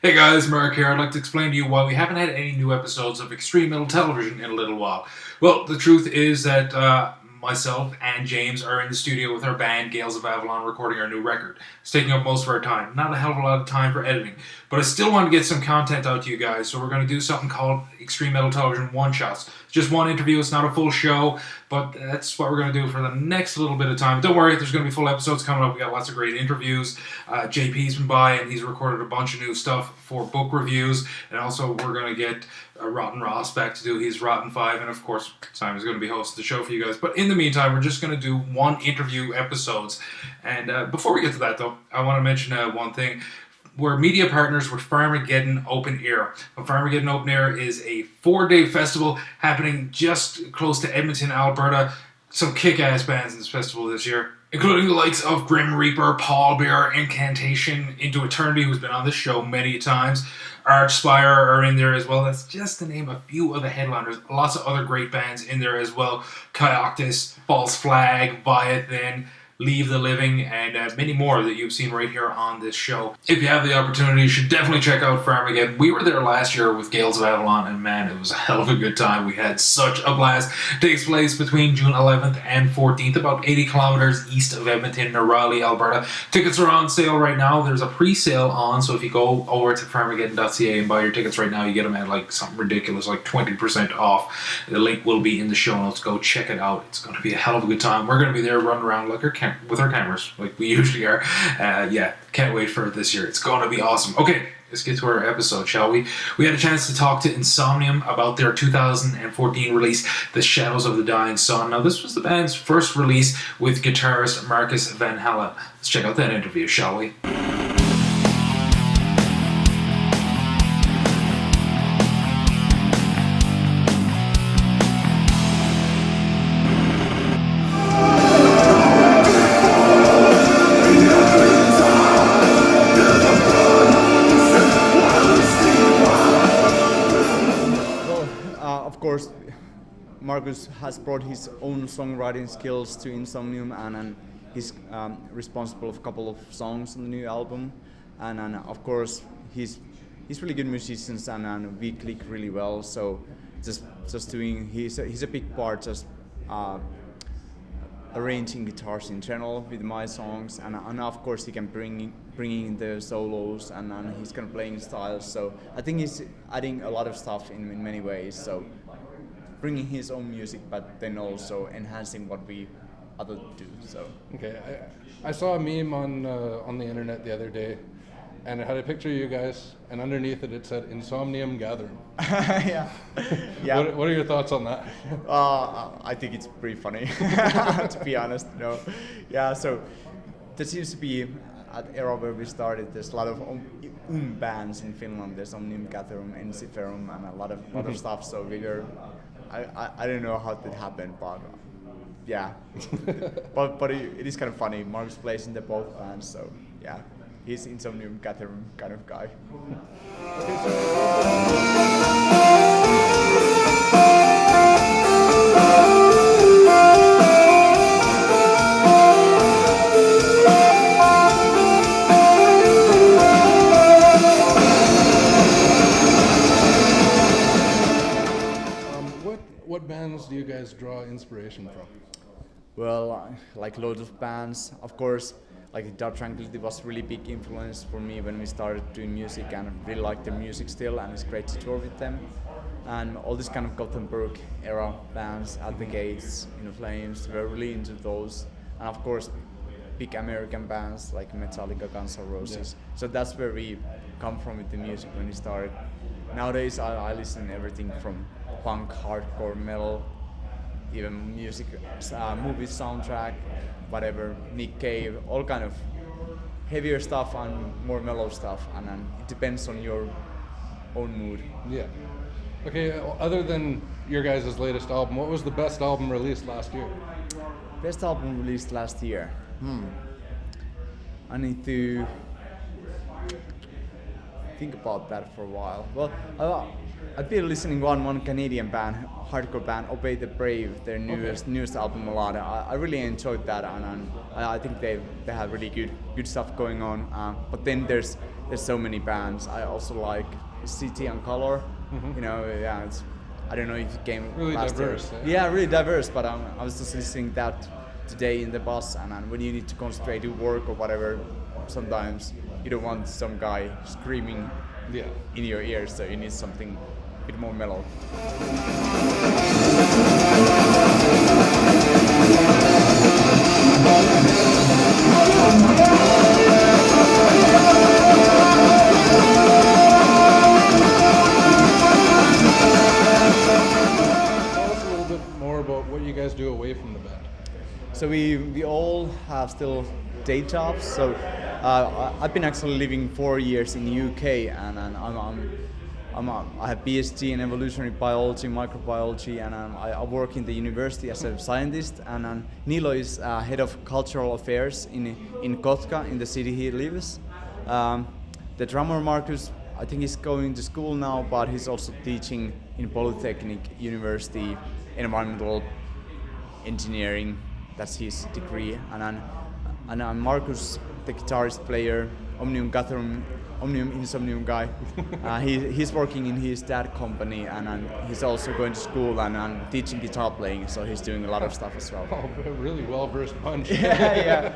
Hey guys, Mark here. I'd like to explain to you why we haven't had any new episodes of Extreme Metal Television in a little while. Well, the truth is that myself and James are in the studio with our band, Gales of Avalon, recording our new record. It's taking up most of our time. Not a hell of a lot of time for editing. But I still want to get some content out to you guys, so we're going to do something called Extreme Metal Television one-shots. Just one interview, it's not a full show, but that's what we're going to do for the next little bit of time. Don't worry, there's going to be full episodes coming up. We got lots of great interviews. JP's been by and he's recorded a bunch of new stuff for book reviews, and also we're going to get Rotten Ross back to do his Rotten 5, and of course Simon's going to be hosting the show for you guys. But in the meantime, we're just going to do one interview episodes. And before we get to that though, I want to mention one thing. We're media partners with Farmageddon Open Air. Farmageddon Open Air is a 4-day festival happening just close to Edmonton, Alberta. Some kick-ass bands in this festival this year, including the likes of Grim Reaper, Paul Bear, Incantation, Into Eternity, who's been on this show many times. Archspire are in there as well. That's just to name a few of the headliners. Lots of other great bands in there as well. Kaioctus, False Flag, Viathan, Leave the Living, and many more that you've seen right here on this show. If you have the opportunity, you should definitely check out Farmageddon. We were there last year with Gales of Avalon, and man, it was a hell of a good time. We had such a blast. It takes place between June 11th and 14th, about 80 kilometers east of Edmonton, near Raleigh, Alberta. Tickets are on sale right now. There's a pre-sale on, so if you go over to farmageddon.ca and buy your tickets right now, you get them at like something ridiculous, like 20% off. The link will be in the show notes. Go check it out. It's going to be a hell of a good time. We're going to be there running around like with our cameras, like we usually are. Yeah, can't wait for it this year. It's going to be awesome. Okay, let's get to our episode, shall we? We had a chance to talk to Insomnium about their 2014 release, The Shadows of the Dying Sun. Now, this was the band's first release with guitarist Marcus Van Halen. Let's check out that interview, shall we? Marcus has brought his own songwriting skills to Insomnium, and he's responsible for a couple of songs on the new album. And of course, he's really good musician, and we click really well. So just doing he's a big part just arranging guitars in general with my songs, and of course he can bring in the solos, and he's kind of playing styles. So I think he's adding a lot of stuff in many ways. So bringing his own music, but then also enhancing what we other do. So okay, I saw a meme on the internet the other day, and it had a picture of you guys, and underneath it said Insomnium Gathering. yeah. What are your thoughts on that? I think it's pretty funny, to be honest. Yeah. So there seems to be at the era where we started. There's a lot of bands in Finland. There's Omnium Gatherum, Ensiferum, and a lot of stuff. So we were. I don't know how that happened, but yeah. but it is kind of funny. Marcus plays in the both bands, so yeah, he's Insomnium Gatherum kind of guy. What bands do you guys draw inspiration from? Well, like loads of bands. Of course, like Dark Tranquility was really big influence for me when we started doing music, and I really like their music still, and it's great to tour with them. And all this kind of Gothenburg era bands, At the Gates, In Flames, we're really into those. And of course, big American bands like Metallica, Guns N' Roses. Yeah. So that's where we come from with the music when we started. Nowadays, I listen to everything from punk, hardcore, metal, even music, movie soundtrack, whatever, Nick Cave, all kind of heavier stuff and more mellow stuff, and then it depends on your own mood. Yeah. Okay, other than your guys' latest album, what was the best album released last year? Best album released last year? I need to think about that for a while. Well, I've been listening one Canadian band, hardcore band, Obey the Brave, their newest album a lot. I really enjoyed that, and I think they have really good stuff going on. But then there's so many bands. I also like City and Color. You know, yeah, it's, I don't know if it came really last diverse. year. Yeah, really diverse. But I was just listening that today in the bus, and when you need to concentrate to work or whatever, sometimes you don't want some guy screaming in your ears, so you need something a bit more mellow. Tell us a little bit more about what you guys do away from the band. So we all have still day jobs. So I've been actually living 4 years in the UK, and I have PhD in evolutionary biology, microbiology, and I work in the university as a scientist. And Nilo is head of cultural affairs in Kotka, in the city he lives. The drummer Marcus, I think he's going to school now, but he's also teaching in Polytechnic University environmental engineering. That's his degree. And Marcus, the guitarist player, Omnium Insomnium guy, he's working in his dad company, and he's also going to school and teaching guitar playing, so he's doing a lot of stuff as well. Oh, a really well-versed bunch. yeah.